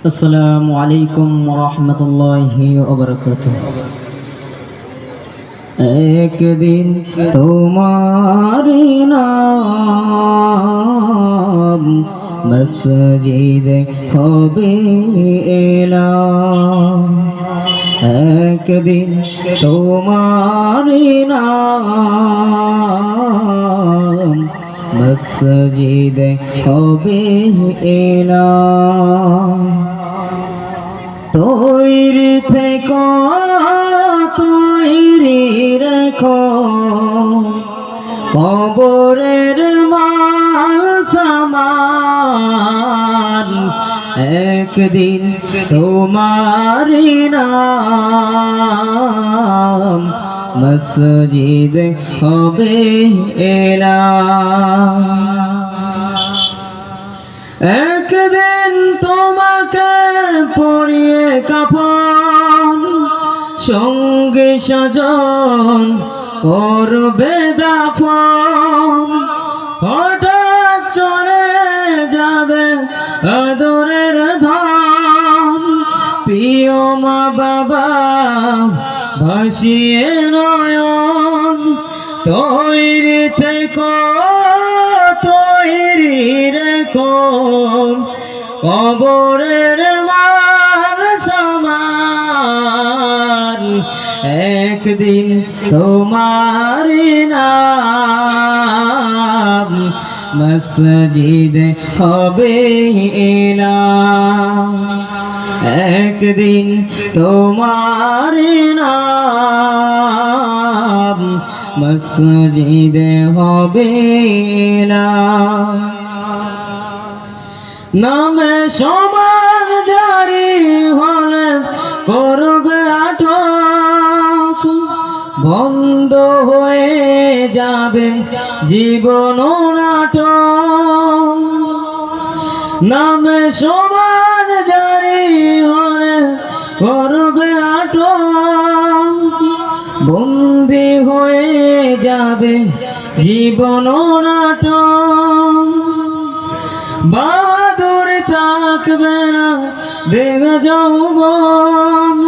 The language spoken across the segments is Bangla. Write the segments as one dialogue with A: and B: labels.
A: আসসালামু আলাইকুম ওয়া রাহমাতুল্লাহি ওয়া বারাকাতুহু। একদিন তোমার নাম মসজিদে হবে এলাম। একদিন তোমার নাম মসজিদে হবে এলাম। তৈরি থেকো, তৈরি রেখো, কবরের মাল সামান। একদিন তোমার নাম মসজিদ হবে এলাম। একদিন তোমাকে পরিয়ে কাফন, সঙ্গে সাজন করবে দাফন। হঠাৎ চলে যাবে আদরের ধন, প্রিয় মা বাবা ভাসিয়ে নয়ন। তৈরি থেকো, তৈরি রেখো, কবরের মাল সামান। একদিন তোমার নাম মসজিদ হবে এলাম। একদিন তোমার নাম মসজিদ হবে এলাম। নামে সমান জারি হলে করবে আটক, বন্ধ হয়ে যাবে জীবন নাটক। নামে সমান জারি হলে করবে আটক, বন্দি হয়ে যাবে জীবন নাটক। বাদুর থাকবে না দেহ যৌবন,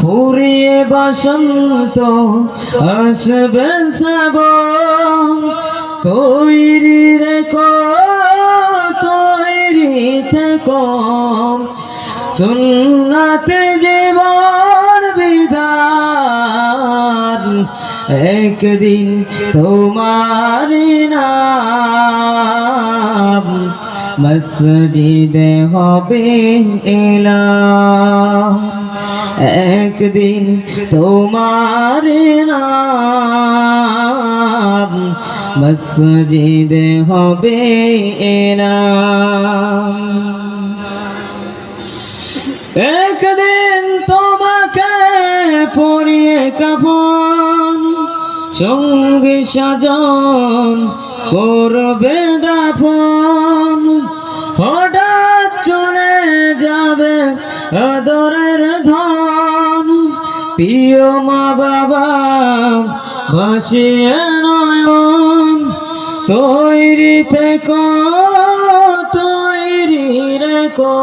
A: ফুরিয়ে বসন্ত আসবে শ্রাবণ। তৈরি রেখো, তৈরি থেকো, সুন্নাতে জীবন বিধান। একদিন তোমার নাম মসজিদে হবে এলাম। একদিন তোমার নাম মসজিদে হবে এলাম। একদিন তোমাকে পরিয়ে কাফন, সঙ্গী সাজন করবে দাফন। হঠাৎ চলে যাবে আদরের ধন, প্রিয় মা বাবা ভাসিয়ে নয়ন। তৈরি থেকো, তৈরি রেখো,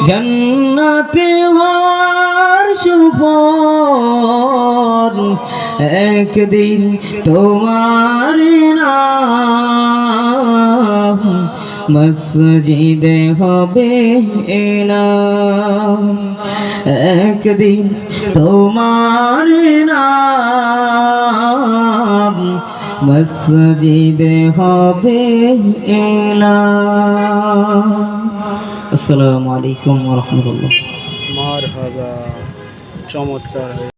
A: জান্নাতে হওয়ার সুফল। একদিন তোমার নাম মসজিদে হবে এলাম। একদিন তোমার নাম মসজিদে হবে এলাম। আসসালামু আলাইকুম ওয়া রাহমাতুল্লাহ।
B: মারহাবা, চমৎকার।